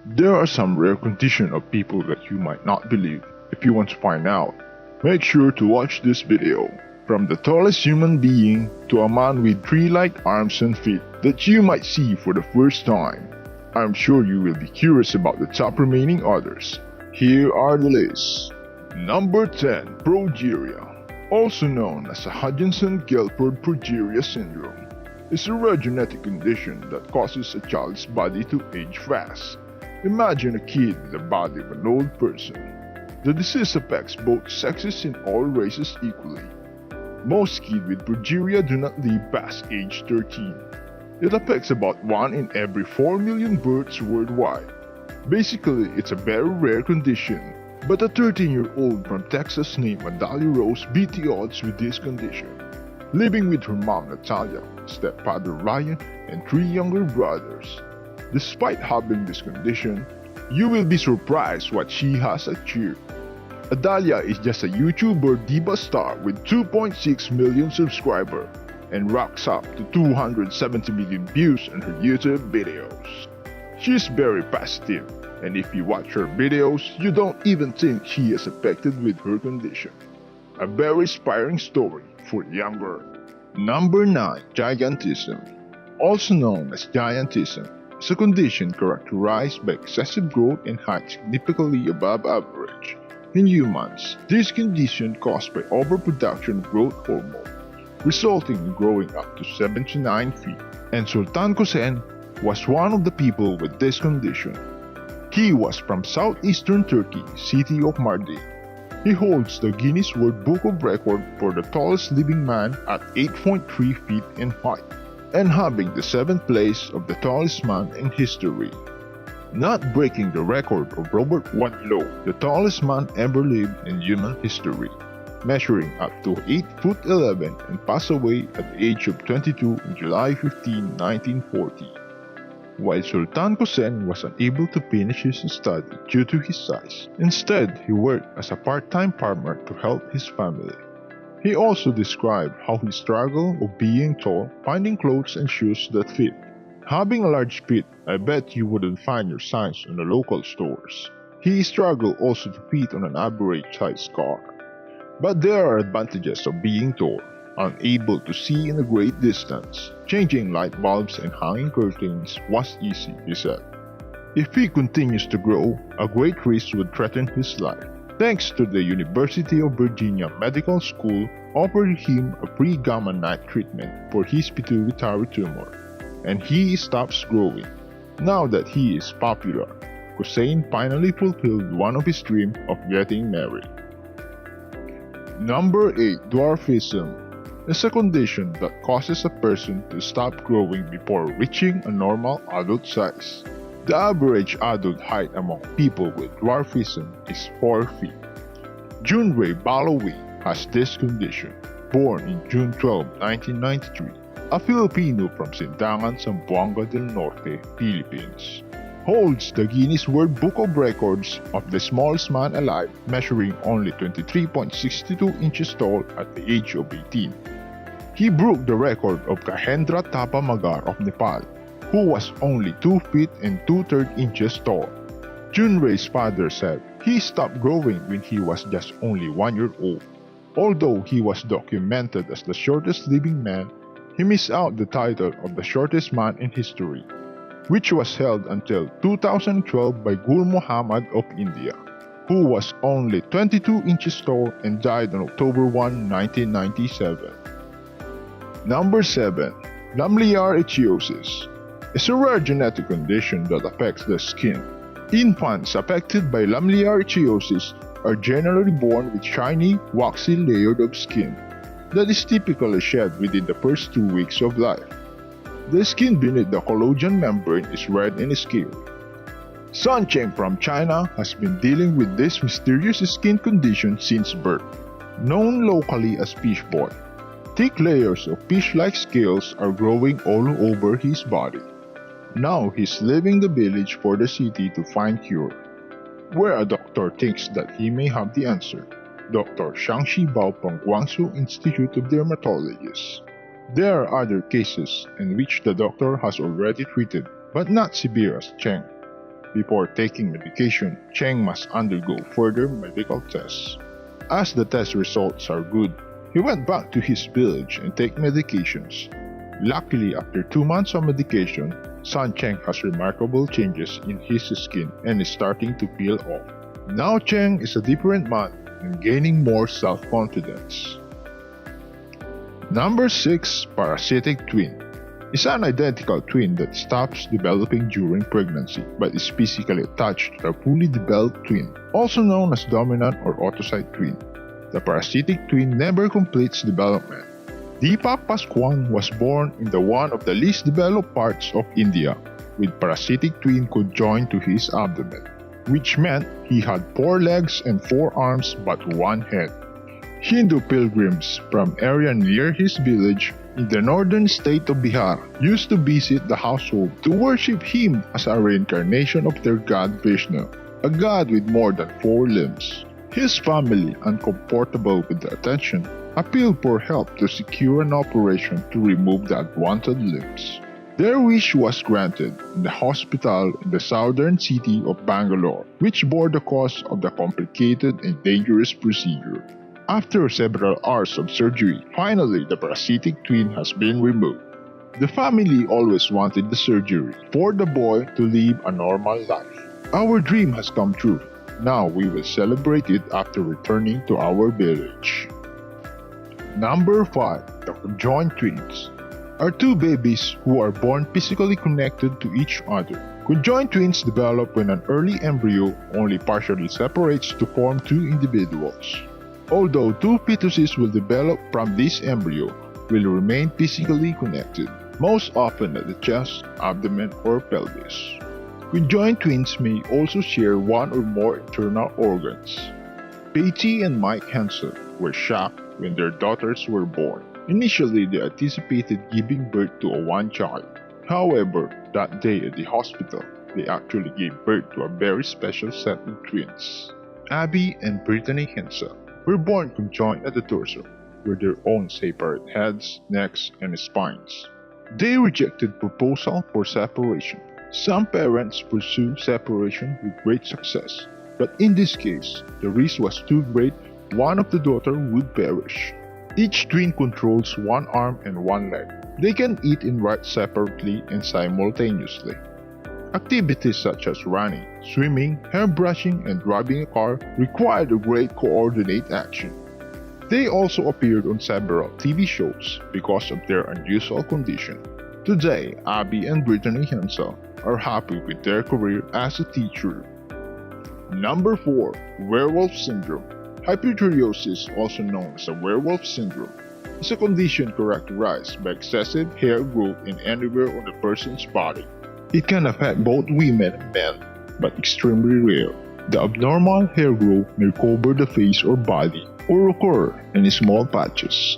There are some rare conditions of people that you might not believe. If you want to find out, make sure to watch this video. From the tallest human being to a man with tree-like arms and feet that you might see for the first time. I'm sure you will be curious about the top remaining others. Here are the lists. Number 10. Progeria, also known as a Hutchinson-Gilford Progeria syndrome, is a rare genetic condition that causes a child's body to age fast. Imagine a kid with the body of an old person. The disease affects both sexes and all races equally. Most kids with progeria do not live past age 13. It affects about 1 in every 4 million births worldwide. Basically, it's a very rare condition, but a 13-year-old from Texas named Adalia Rose beat the odds with this condition, living with her mom Natalia, stepfather Ryan, and 3 younger brothers. Despite having this condition, you will be surprised what she has achieved. Adalia is just a YouTuber diva star with 2.6 million subscribers and racks up to 270 million views on her YouTube videos. She's very positive, and if you watch her videos, you don't even think she is affected with her condition. A very inspiring story for younger. Number 9. Gigantism, also known as Gigantism, is a condition characterized by excessive growth and height significantly above average. In humans, this condition caused by overproduction of growth hormone, resulting in growing up to 79 feet, and Sultan Kosen was one of the people with this condition. He was from southeastern Turkey, city of Mardin. He holds the Guinness World Book of Records for the tallest living man at 8.3 feet in height, and having the 7th place of the tallest man in history, not breaking the record of Robert Wadlow, the tallest man ever lived in human history, measuring up to 8 foot 11 and passed away at the age of 22 on July 15, 1940. While Sultan Kosen was unable to finish his study due to his size, instead he worked as a part-time farmer to help his family. He also described how he struggled of being tall, finding clothes and shoes that fit. Having a large feet, I bet you wouldn't find your size in the local stores. He struggled also to fit on an average size car. But there are advantages of being tall. Unable to see in a great distance, changing light bulbs and hanging curtains was easy, he said. If he continues to grow, a great risk would threaten his life. Thanks to the University of Virginia Medical School offered him a free gamma knife treatment for his pituitary tumor, and he stops growing. Now that he is popular, Hossain finally fulfilled one of his dreams of getting married. Number 8. Dwarfism is a condition that causes a person to stop growing before reaching a normal adult size. The average adult height among people with dwarfism is 4 feet. Junrey Balawing has this condition, born in June 12, 1993, a Filipino from Sindangan, Zamboanga del Norte, Philippines. Holds the Guinness World Book of Records of the smallest man alive, measuring only 23.62 inches tall at the age of 18. He broke the record of Kahendra Tapa Magar of Nepal, who was only 2 feet and 2/3 inches tall. Junrey's father said he stopped growing when he was just only 1 year old. Although he was documented as the shortest living man, he missed out the title of the shortest man in history, which was held until 2012 by Gul Muhammad of India, who was only 22 inches tall and died on October 1, 1997. Number 7. Lamellar ichthyosis is a rare genetic condition that affects the skin. Infants affected by Lamellar ichthyosis are generally born with shiny, waxy layer of skin that is typically shed within the first 2 weeks of life. The skin beneath the collagen membrane is red and scaly. Cheng from China has been dealing with this mysterious skin condition since birth. Known locally as fish boy, thick layers of fish-like scales are growing all over his body. Now he's leaving the village for the city to find cure, where a doctor thinks that he may have the answer. Dr. Shangxi Bao from Guangzhou Institute of Dermatologists. There are other cases in which the doctor has already treated, but not severe as Cheng. Before taking medication, Cheng must undergo further medical tests. As the test results are good, he went back to his village and take medications. Luckily, after 2 months of medication, son Cheng has remarkable changes in his skin and is starting to peel off. Now Cheng is a different man and gaining more self-confidence. Number 6. Parasitic Twin is an identical twin that stops developing during pregnancy but is physically attached to a fully developed twin, also known as dominant or autocyte twin. The parasitic twin never completes development. Deepak Paswan was born in one of the least developed parts of India, with parasitic twin conjoined to his abdomen, which meant he had 4 legs and 4 arms but 1 head. Hindu pilgrims from area near his village in the northern state of Bihar used to visit the household to worship him as a reincarnation of their god Vishnu, a god with more than 4 limbs. His family, uncomfortable with the attention, appealed for help to secure an operation to remove the unwanted limbs. Their wish was granted in the hospital in the southern city of Bangalore, which bore the cost of the complicated and dangerous procedure. After several hours of surgery, finally the parasitic twin has been removed. The family always wanted the surgery for the boy to live a normal life. Our dream has come true. Now we will celebrate it after returning to our village. Number 5. The Conjoined twins are 2 babies who are born physically connected to each other. Conjoined twins develop when an early embryo only partially separates to form 2 individuals. Although 2 fetuses will develop from this embryo, will remain physically connected, most often at the chest, abdomen, or pelvis. Conjoined twins may also share 1 or more internal organs. Patty and Mike Hensel were shocked when their daughters were born. Initially, they anticipated giving birth to a 1 child. However, that day at the hospital, they actually gave birth to a very special set of twins. Abby and Brittany Hensel were born conjoined at the torso, with their own separate heads, necks, and spines. They rejected proposal for separation. Some parents pursue separation with great success, but in this case, the risk was too great, one of the daughter would perish. Each twin controls 1 arm and 1 leg. They can eat and write separately and simultaneously. Activities such as running, swimming, hairbrushing, and driving a car required a great coordinate action. They also appeared on several TV shows because of their unusual condition. Today, Abby and Brittany Hensel are happy with their career as a teacher. Number 4. Werewolf Syndrome. Hyperthyreosis, also known as a werewolf syndrome, is a condition characterized by excessive hair growth in anywhere on a person's body. It can affect both women and men, but extremely rare. The abnormal hair growth may cover the face or body, or occur in small patches.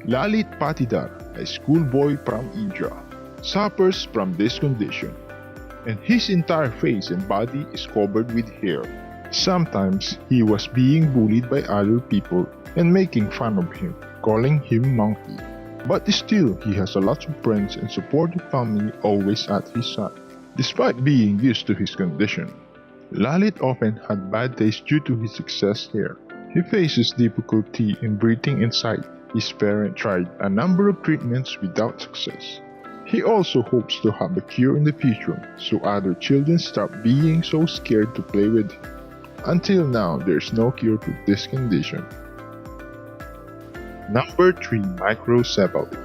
Lalit Patidar, a schoolboy from India, suffers from this condition, and his entire face and body is covered with hair. Sometimes he was being bullied by other people and making fun of him, calling him monkey. But still, he has a lot of friends and supportive family always at his side. Despite being used to his condition, Lalit often had bad days due to his excess hair. He faces difficulty in breathing and sight. His parents tried a number of treatments without success. He also hopes to have a cure in the future so other children stop being so scared to play with him. Until now, there is no cure to this condition. Number 3. Microcephaly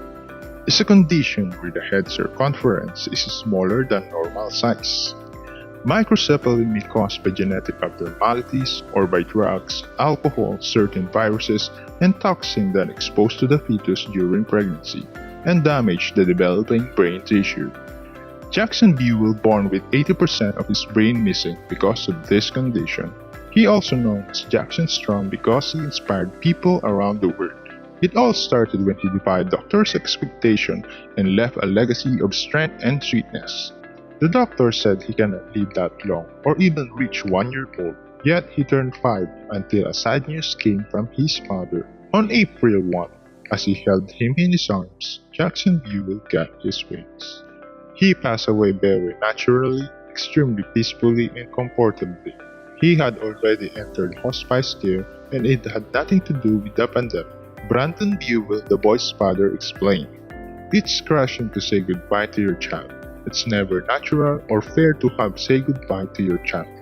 is a condition where the head circumference is smaller than normal size. Microcephaly may cause by genetic abnormalities or by drugs, alcohol, certain viruses, and toxins that exposed to the fetus during pregnancy and damage the developing brain tissue. Jaxon Buell born with 80% of his brain missing because of this condition. He also known as Jaxon Strong because he inspired people around the world. It all started when he defied doctors' expectation and left a legacy of strength and sweetness. The doctor said he cannot live that long or even reach 1 year old, yet he turned 5 until a sad news came from his father. On April 1, as he held him in his arms, Jaxon Buell got his wings. He passed away very naturally extremely peacefully and comfortably. He had already entered hospice care and it had nothing to do with the pandemic. Brandon Buell, the boy's father, explained, "It's crushing to say goodbye to your child. It's never natural or fair to have to say goodbye to your child.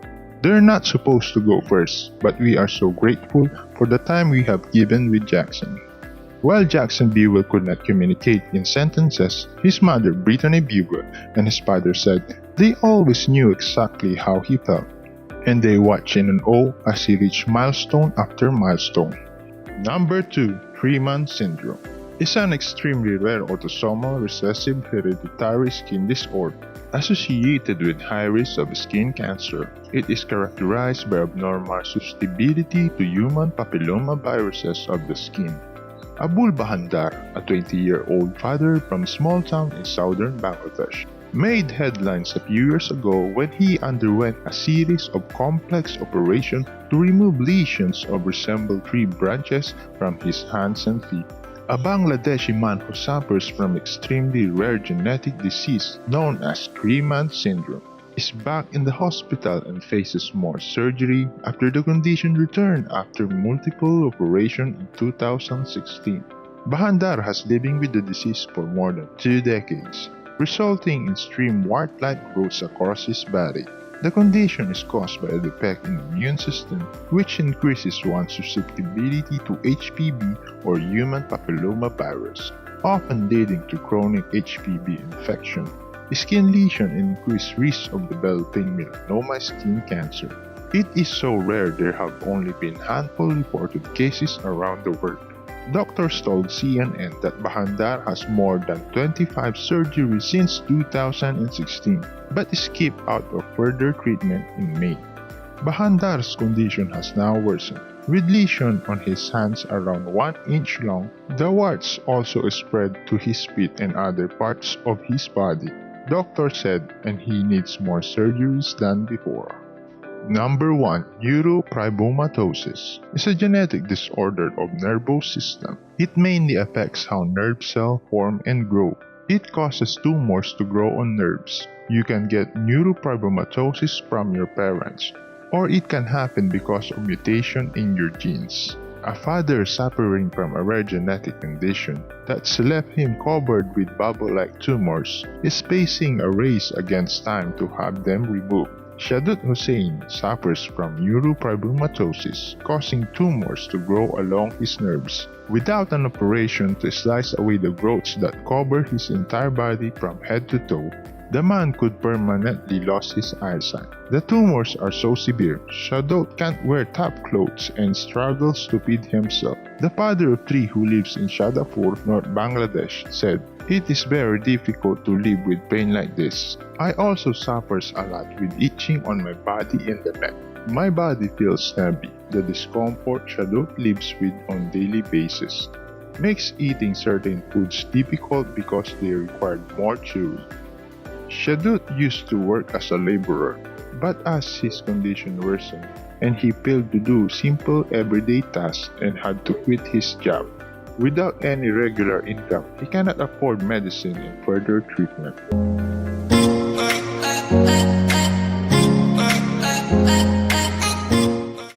They're not supposed to go first, but we are so grateful for the time we have given with Jaxon." While Jaxon Buell could not communicate in sentences, his mother Brittany Buell and his father said they always knew exactly how he felt, and they watched in awe as he reached milestone after milestone. Number 2. Treeman Syndrome is an extremely rare autosomal recessive hereditary skin disorder associated with high risk of skin cancer. It is characterized by abnormal susceptibility to human papillomaviruses of the skin. Abul Bajandar, a 20-year-old father from a small town in southern Bangladesh, made headlines a few years ago when he underwent a series of complex operations to remove lesions of resemble tree branches from his hands and feet. A Bangladeshi man who suffers from extremely rare genetic disease known as Treeman syndrome is back in the hospital and faces more surgery after the condition returned after multiple operations in 2016. Bajandar has living with the disease for more than 2 decades, resulting in extreme wart-like growths across his body. The condition is caused by a defect in the immune system, which increases one's susceptibility to HPV or human papillomavirus, often leading to chronic HPV infection, skin lesion, and increased risk of developing melanoma skin cancer. It is so rare there have only been handful reported cases around the world. Doctors told CNN that Bajandar has more than 25 surgeries since 2016, but is kept out of further treatment in May. Bajandar's condition has now worsened, with lesions on his hands around 1 inch long. The warts also spread to his feet and other parts of his body, doctors said, and he needs more surgeries than before. Number 1. Neurofibromatosis is a genetic disorder of nervous system. It mainly affects how nerve cells form and grow. It causes tumors to grow on nerves. You can get neurofibromatosis from your parents, or it can happen because of mutation in your genes. A father suffering from a rare genetic condition that's left him covered with bubble-like tumors is facing a race against time to have them removed. Shadot Hossain suffers from neurofibromatosis, causing tumors to grow along his nerves. Without an operation to slice away the growths that cover his entire body from head to toe, the man could permanently lose his eyesight. The tumors are so severe, Shadot can't wear top clothes and struggles to feed himself. The father of 3 who lives in Shadapur, North Bangladesh, said, "It is very difficult to live with pain like this. I also suffers a lot with itching on my body and the neck. My body feels heavy." The discomfort Shadot lives with on daily basis makes eating certain foods difficult because they require more chewing. Shadot used to work as a laborer, but as his condition worsened and he failed to do simple everyday tasks and had to quit his job. Without any regular income, he cannot afford medicine and further treatment.